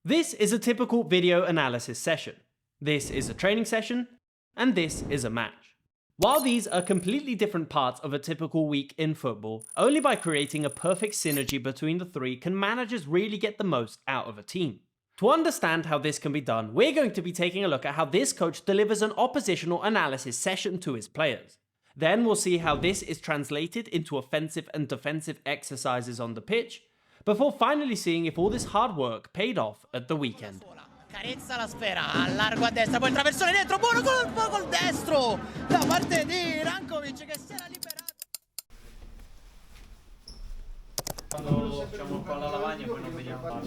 This is a typical video analysis session. This is a training session, and this is a match. While these are completely different parts of a typical week in football, only by creating a perfect synergy between the three can managers really get the most out of a team. To understand how this can be done, we're going to be taking a look at how this coach delivers an oppositional analysis session to his players. Then we'll see how this is translated into offensive and defensive exercises on the pitch, before finally seeing if all this hard work paid off at the weekend. Carezza la sfera, a largo a destra, poi il traversone dentro, buono colpo col destro da parte di Rankovic che si era liberato. Quando facciamo con la lavagna poi non vediamo.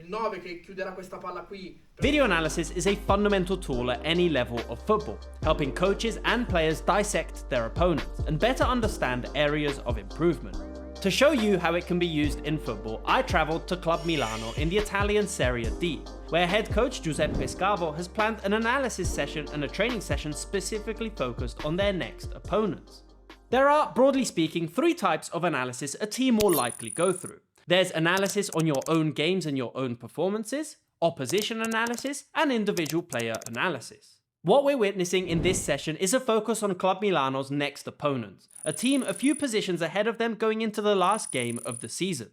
Il 9 che chiuderà questa palla qui. Video analysis is a fundamental tool at any level of football, helping coaches and players dissect their opponents and better understand areas of improvement. To show you how it can be used in football, I travelled to Club Milano in the Italian Serie D, where head coach Giuseppe Scavo has planned an analysis session and a training session specifically focused on their next opponents. There are, broadly speaking, three types of analysis a team will likely go through. There's analysis on your own games and your own performances, opposition analysis, and individual player analysis. What we're witnessing in this session is a focus on Club Milano's next opponents, a team a few positions ahead of them going into the last game of the season.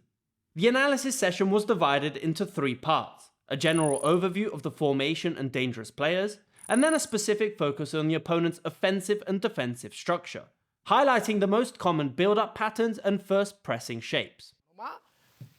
The analysis session was divided into three parts: a general overview of the formation and dangerous players, and then a specific focus on the opponent's offensive and defensive structure, highlighting the most common build-up patterns and first pressing shapes.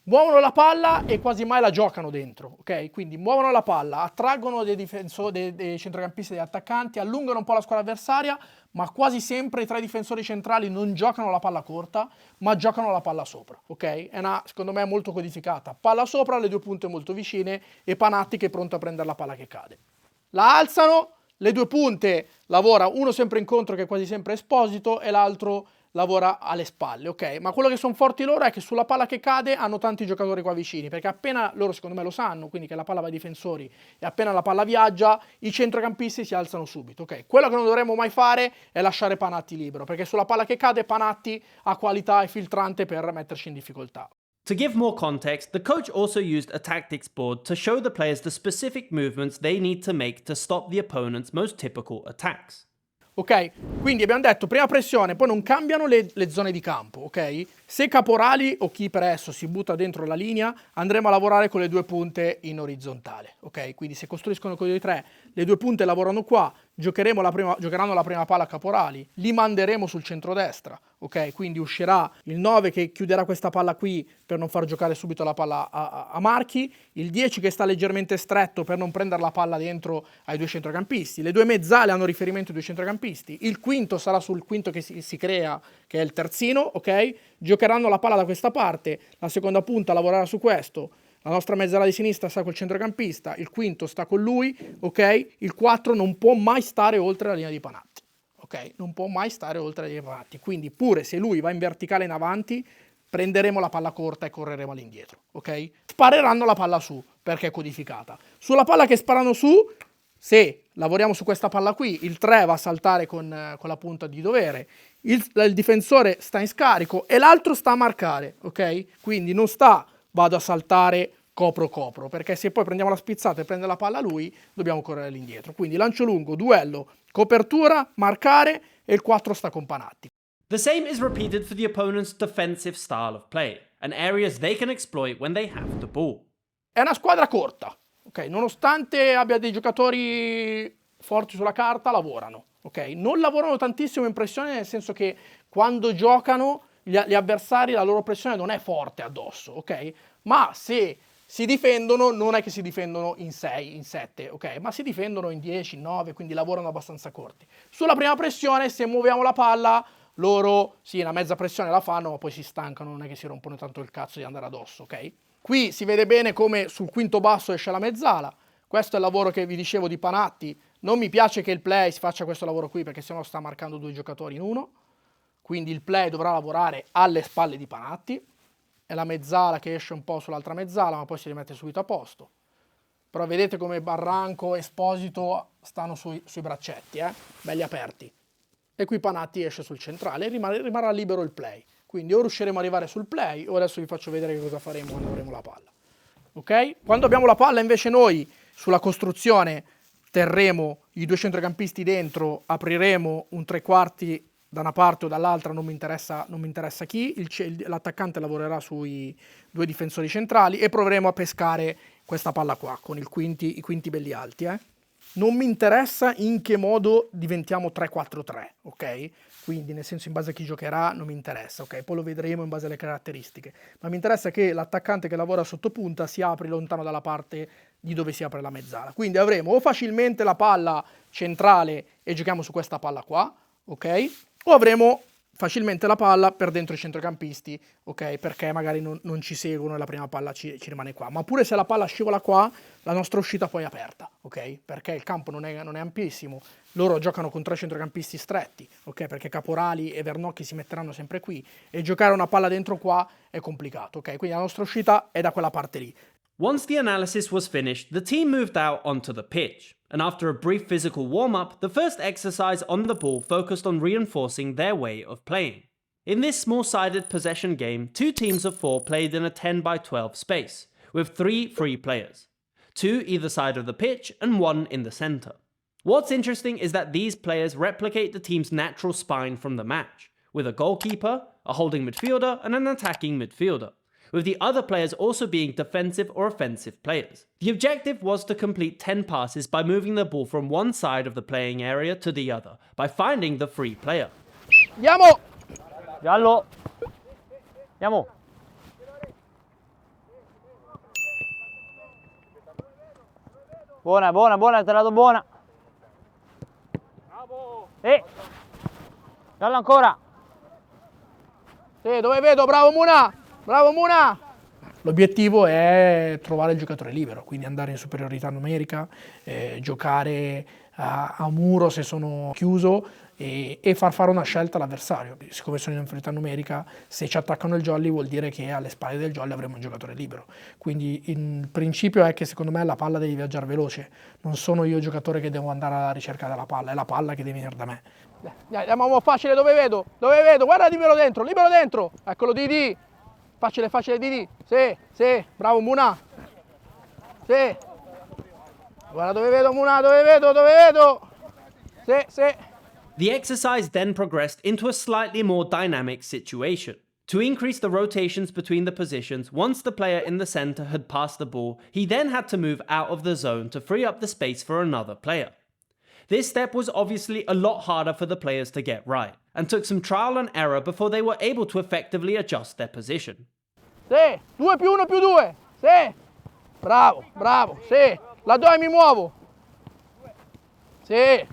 Muovono la palla e quasi mai la giocano dentro, ok? Quindi muovono la palla, attraggono dei centrocampisti e degli attaccanti, allungano un po' la squadra avversaria, ma quasi sempre i tre difensori centrali non giocano la palla corta, ma giocano la palla sopra, ok? È secondo me, molto codificata. Palla sopra, le due punte molto vicine e Panatti che è pronto a prendere la palla che cade. La alzano, le due punte lavora uno sempre in contro che è quasi sempre Esposito e l'altro lavora alle spalle, ok? Ma quello che sono forti loro è che sulla palla che cade hanno tanti giocatori qua vicini, perché appena loro secondo me lo sanno, quindi che la palla va ai difensori e appena la palla viaggia, i centrocampisti si alzano subito, ok? Quello che non dovremmo mai fare è lasciare Panatti libero, perché sulla palla che cade Panatti ha qualità e filtrante per metterci in difficoltà. To give more context, the coach also used a tactics board to show the players the specific movements they need to make to stop the opponent's most typical attacks. Ok? Quindi abbiamo detto prima pressione, poi non cambiano le zone di campo, ok? Se Caporali o chi per esso si butta dentro la linea, andremo a lavorare con le due punte in orizzontale, ok? Quindi se costruiscono con i tre, le due punte lavorano qua, giocheranno la prima palla a Caporali, li manderemo sul centrodestra, ok? Quindi uscirà il 9 che chiuderà questa palla qui per non far giocare subito la palla a Marchi, il 10 che sta leggermente stretto per non prendere la palla dentro ai due centrocampisti, le due mezzale hanno riferimento ai due centrocampisti, il quinto sarà sul quinto che si crea, che è il terzino, ok? Giocheranno la palla da questa parte, la seconda punta lavorerà su questo, la nostra mezzala di sinistra sta col centrocampista, il quinto sta con lui, ok? Il 4 non può mai stare oltre la linea di Panatti, ok? Non può mai stare oltre la linea di Panatti, quindi pure se lui va in verticale in avanti, prenderemo la palla corta e correremo all'indietro, ok? Spareranno la palla su, perché è codificata. Sulla palla che sparano su, se lavoriamo su questa palla qui, il 3 va a saltare con la punta di dovere, il difensore sta in scarico e l'altro sta a marcare, ok? Quindi non sta vado a saltare copro, perché se poi prendiamo la spizzata e prende la palla lui, dobbiamo correre all'indietro. Quindi lancio lungo, duello, copertura, marcare e il 4 sta con Panatti. The same is repeated for the opponent's defensive style of play, and areas they can exploit when they have the ball. È una squadra corta, ok? Nonostante abbia dei giocatori forti sulla carta, lavorano, ok? Non lavorano tantissimo in pressione, nel senso che quando giocano gli avversari, la loro pressione non è forte addosso, ok? Ma se si difendono, non è che si difendono in 6, in 7, ok? Ma si difendono in 10, in 9, quindi lavorano abbastanza corti. Sulla prima pressione, se muoviamo la palla, loro, sì, una mezza pressione la fanno, ma poi si stancano, non è che si rompono tanto il cazzo di andare addosso, ok? Qui si vede bene come sul quinto basso esce la mezzala. Questo è il lavoro che vi dicevo di Panatti. Non mi piace che il play si faccia questo lavoro qui, perché sennò sta marcando due giocatori in uno. Quindi il play dovrà lavorare alle spalle di Panatti. È la mezzala che esce un po' sull'altra mezzala, ma poi si rimette subito a posto. Però vedete come Barranco e Esposito stanno sui braccetti, belli aperti. E qui Panatti esce sul centrale e rimarrà libero il play. Quindi o riusciremo ad arrivare sul play, o adesso vi faccio vedere che cosa faremo quando avremo la palla. ok? Quando abbiamo la palla invece noi sulla costruzione terremo i due centrocampisti dentro, apriremo un tre quarti da una parte o dall'altra, non mi interessa chi, l'attaccante lavorerà sui due difensori centrali e proveremo a pescare questa palla qua con i quinti belli alti. Non mi interessa in che modo diventiamo 3-4-3, ok? Quindi nel senso in base a chi giocherà non mi interessa, ok? Poi lo vedremo in base alle caratteristiche, ma mi interessa che l'attaccante che lavora sotto punta si apri lontano dalla parte di dove si apre la mezzala. Quindi avremo o facilmente la palla centrale e giochiamo su questa palla qua, ok? O avremo facilmente la palla per dentro i centrocampisti, ok? Perché magari non ci seguono e la prima palla ci rimane qua. Ma pure se la palla scivola qua, la nostra uscita poi è aperta, ok? Perché il campo non è ampissimo. Loro giocano con tre centrocampisti stretti, ok? Perché Caporali e Vernocchi si metteranno sempre qui e giocare una palla dentro qua è complicato, ok? Quindi la nostra uscita è da quella parte lì. Once the analysis was finished, the team moved out onto the pitch, and after a brief physical warm-up, the first exercise on the ball focused on reinforcing their way of playing. In this small-sided possession game, 2 teams of 4 played in a 10-by-12 space, with 3 free players, 2 either side of the pitch and 1 in the centre. What's interesting is that these players replicate the team's natural spine from the match, with a goalkeeper, a holding midfielder and an attacking midfielder, with the other players also being defensive or offensive players. The objective was to complete 10 passes by moving the ball from one side of the playing area to the other, by finding the free player. Andiamo! Giallo. Andiamo. Buona, buona, buona, te la do buona. Giallo ancora. Sì, dove vedo? Bravo Muna! Bravo Muna! L'obiettivo è trovare il giocatore libero, quindi andare in superiorità numerica, giocare a muro se sono chiuso e far fare una scelta all'avversario. Siccome sono in inferiorità numerica, se ci attaccano il jolly vuol dire che alle spalle del jolly avremo un giocatore libero. Quindi il principio è che secondo me la palla deve viaggiare veloce, non sono io il giocatore che devo andare alla ricerca della palla, è la palla che deve venire da me. Andiamo facile, dove vedo? Dove vedo? Guarda, libero dentro! Eccolo Didi! Facile, facile Didi! Sì, bravo Muna! Sì! Guarda dove vedo Muna, dove vedo! Sì! The exercise then progressed into a slightly more dynamic situation. To increase the rotations between the positions, once the player in the centre had passed the ball, he then had to move out of the zone to free up the space for another player. This step was obviously a lot harder for the players to get right, and took some trial and error before they were able to effectively adjust their position. Sì, 2+1+2, sì, bravo, sì, laddove mi muovo, sì,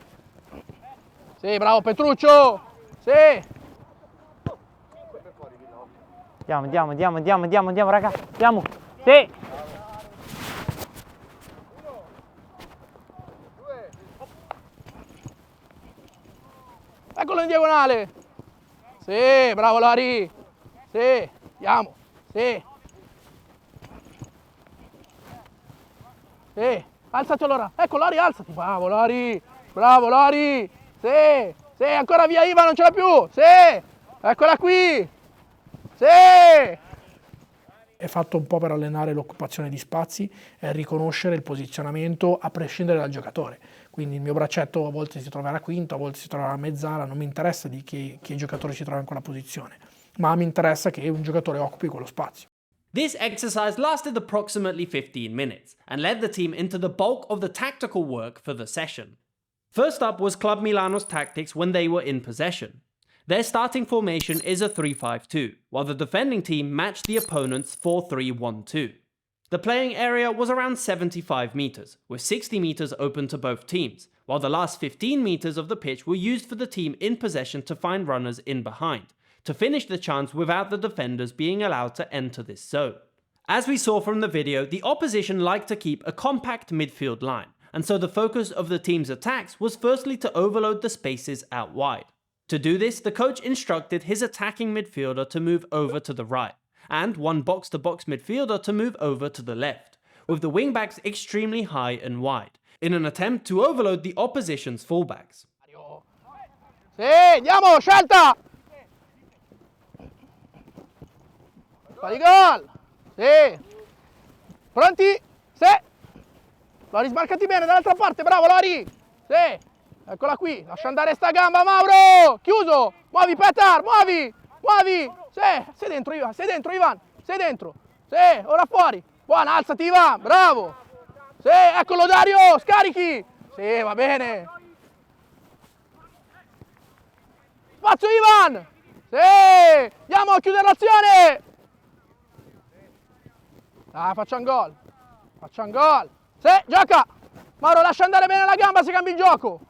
bravo Petruccio, sì. Andiamo, raga. Andiamo. Sì. Eccolo in diagonale, sì, bravo Lari, sì, andiamo, sì, alzati allora, ecco Lari, alzati, bravo Lari, sì, ancora via Iva, non ce l'ha più, sì, eccola qui, sì. È fatto un po' per allenare l'occupazione di spazi e riconoscere il posizionamento a prescindere dal giocatore. Quindi il mio braccetto a volte si troverà quinto, a volte si troverà a mezzala, non mi interessa di che giocatore si trova in quella posizione, ma mi interessa che un giocatore occupi quello spazio. This exercise lasted approximately 15 minutes and led the team into the bulk of the tactical work for the session. First up was Club Milano's tactics when they were in possession. Their starting formation is a 3-5-2, while the defending team matched the opponent's 4-3-1-2. The playing area was around 75 meters, with 60 meters open to both teams, while the last 15 meters of the pitch were used for the team in possession to find runners in behind, to finish the chance without the defenders being allowed to enter this zone. As we saw from the video, the opposition liked to keep a compact midfield line, and so the focus of the team's attacks was firstly to overload the spaces out wide. To do this, the coach instructed his attacking midfielder to move over to the right, and one box-to-box midfielder to move over to the left, with the wingbacks extremely high and wide, in an attempt to overload the opposition's fullbacks. Sì, andiamo, scelta! Fai gol! Sì! Pronti? Sì. Lori, sbarcati bene dall'altra parte, bravo Lori. Sì. Eccola qui, lascia andare sta gamba, Mauro. Chiuso. Muovi Petar, muovi. Muovi. Sì, sei dentro Ivan, sei dentro Ivan. Sei dentro. Sì, ora fuori. Buona, alzati Ivan, bravo. Sì, eccolo Dario, scarichi. Sì, va bene. Spazio Ivan. Sì, andiamo a chiudere l'azione. Dai, facciamo gol. Facciamo gol. Sì, gioca. Mauro, lascia andare bene la gamba se cambi il gioco.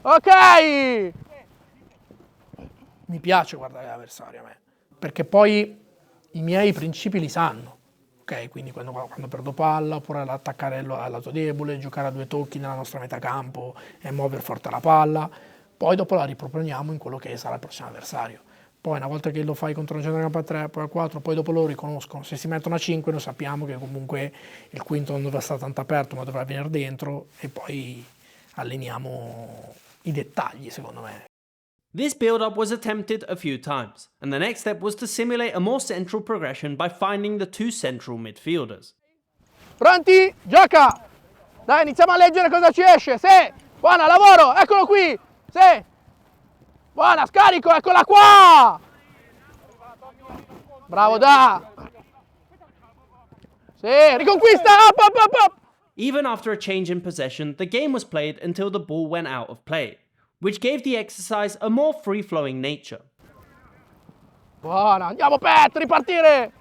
Ok. Mi piace guardare l'avversario a me, perché poi i miei principi li sanno. Ok, quindi quando perdo palla, oppure attaccare al lato debole, giocare a 2 tocchi nella nostra metà campo e muovere forte la palla, poi dopo la riproponiamo in quello che sarà il prossimo avversario. Poi una volta che lo fai contro un centrocampo a 3, poi a 4, poi dopo lo riconoscono. Se si mettono a 5 noi sappiamo che comunque il quinto non dovrà stare tanto aperto, ma dovrà venire dentro, e poi alleniamo i dettagli, secondo me. This build-up was attempted a few times, and the next step was to simulate a more central progression by finding the 2 central midfielders. Pronti? Gioca! Dai, iniziamo a leggere cosa ci esce. Sì, buona, lavoro, eccolo qui. Sì, buona, scarico, eccola qua. Bravo, da. Sì, riconquista, up, up, up, up. Even after a change in possession, the game was played until the ball went out of play, which gave the exercise a more free-flowing nature. Buona, andiamo Pet, ripartire.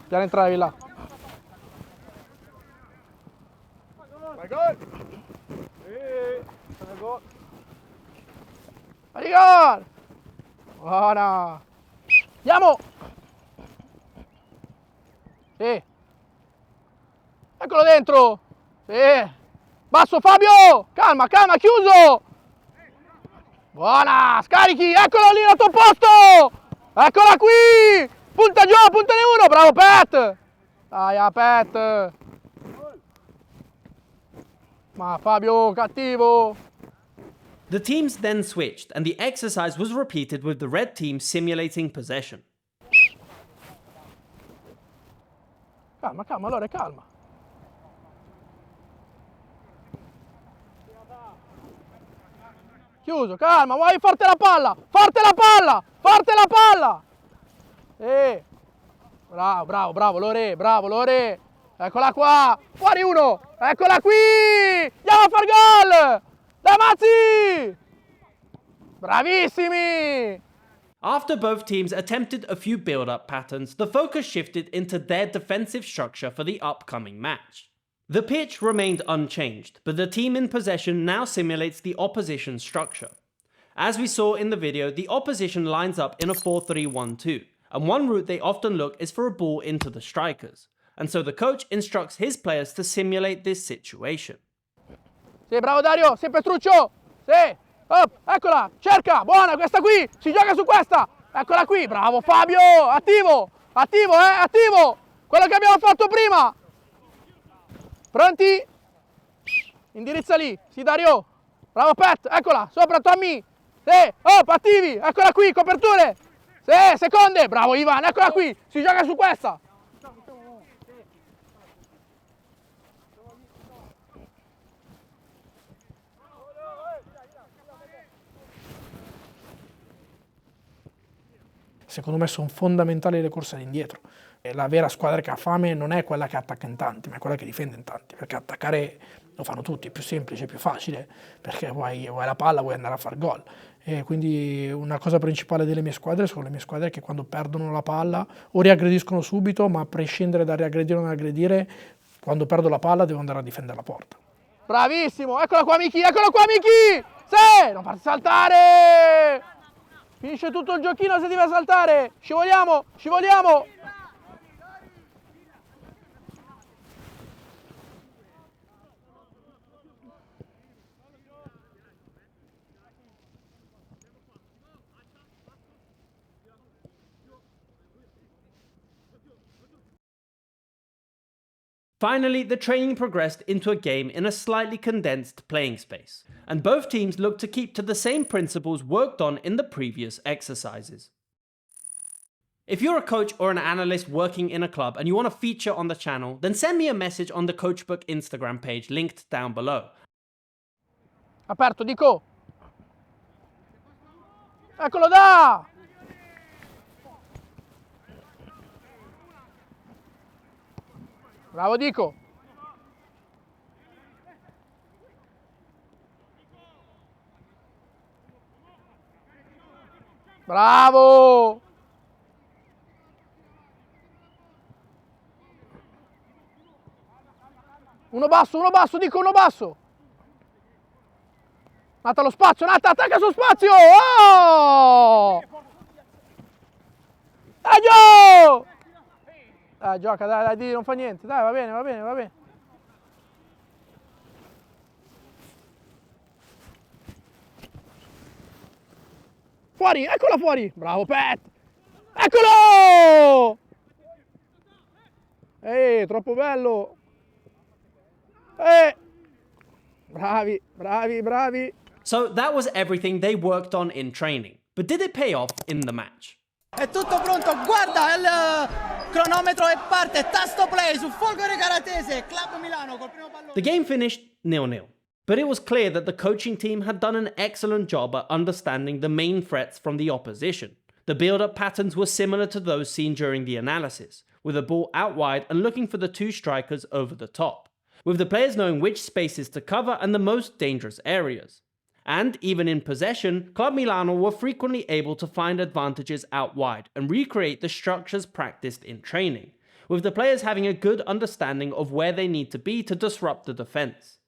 Piano entrare là. Vai gol. Vai gol. Buona. Andiamo. Sì. Eccolo dentro. Sì. Basso Fabio. Calma, calma, chiuso. Buona, scarichi, eccolo lì al tuo posto! Eccola qui! Punta giù, puntane uno, bravo Pet! Dai, Pet! Ma Fabio, cattivo! The teams then switched, and the exercise was repeated with the red team simulating possession. Calma, calma, allora, calma. Chiuso, calma, muovi forte la palla! Forte la palla! Forte la palla! Bravo, bravo, bravo, Lore! Eccola qua! Fuori uno! Eccola qui! Andiamo a far gol! Dai Mazzi! Bravissimi! After both teams attempted a few build-up patterns, the focus shifted into their defensive structure for the upcoming match. The pitch remained unchanged, but the team in possession now simulates the opposition structure. As we saw in the video, the opposition lines up in a 4-3-1-2, and one route they often look is for a ball into the strikers, and so the coach instructs his players to simulate this situation. Sì, bravo Dario, sì Petruccio! Sì! Up, eccola! Cerca! Buona, questa qui! Si gioca su questa! Eccola qui! Bravo Fabio! Attivo! Attivo, attivo! Quello che abbiamo fatto prima! Pronti? Indirizza lì, sì Dario. Bravo Pet, eccola, sopra Tommy. Sì, up, attivi, eccola qui, coperture. Sì, seconde, bravo Ivan, eccola qui, si gioca su questa. Secondo me sono fondamentali le corse all'indietro. La vera squadra che ha fame non è quella che attacca in tanti, ma è quella che difende in tanti, perché attaccare lo fanno tutti, è più semplice, più facile, perché vuoi la palla, vuoi andare a far gol. E quindi una cosa principale delle mie squadre sono le mie squadre che quando perdono la palla o riaggrediscono subito, ma a prescindere da riaggredire o non aggredire, quando perdo la palla devo andare a difendere la porta. Bravissimo, eccola qua Miki, eccolo qua Miki! Sì, non farti saltare! Finisce tutto il giochino se deve saltare, scivoliamo, scivoliamo! Finally, the training progressed into a game in a slightly condensed playing space, and both teams looked to keep to the same principles worked on in the previous exercises. If you're a coach or an analyst working in a club and you want to feature on the channel, then send me a message on the Coachbook Instagram page linked down below. Aperto, Dico. Eccolo da! Bravo Dico. Bravo! Uno basso, Dico, uno basso. Nata lo spazio, Nata, attacca sullo spazio! Oh! Dai, Gio! Dai, gioca, dai, non fa niente. Dai, va bene, va bene, va bene. Fuori, eccola fuori! Bravo, Pet! Eccolo! Troppo bello! Bravi, bravi, bravi. So that was everything they worked on in training. But did it pay off in the match? È tutto pronto, guarda il cronometro e parte, tasto play su Folgore Caratese, Club Milano col primo pallone. The game finished 0-0. But it was clear that the coaching team had done an excellent job at understanding the main threats from the opposition. The build-up patterns were similar to those seen during the analysis, with the ball out wide and looking for the two strikers over the top, with the players knowing which spaces to cover and the most dangerous areas. And even in possession, Club Milano were frequently able to find advantages out wide and recreate the structures practiced in training, with the players having a good understanding of where they need to be to disrupt the defense.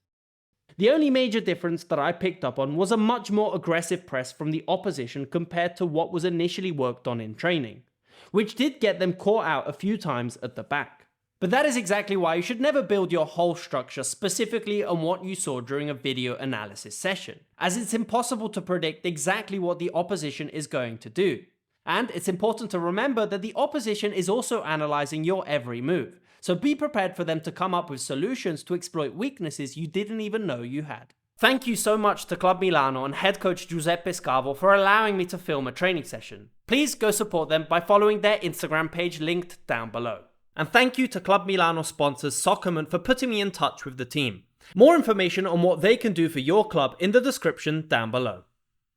The only major difference that I picked up on was a much more aggressive press from the opposition compared to what was initially worked on in training, which did get them caught out a few times at the back. But that is exactly why you should never build your whole structure specifically on what you saw during a video analysis session, as it's impossible to predict exactly what the opposition is going to do. And it's important to remember that the opposition is also analyzing your every move, so be prepared for them to come up with solutions to exploit weaknesses you didn't even know you had. Thank you so much to Club Milano and head coach Giuseppe Scavo for allowing me to film a training session. Please go support them by following their Instagram page linked down below. And thank you to Club Milano sponsors Soccerman for putting me in touch with the team. More information on what they can do for your club in the description down below.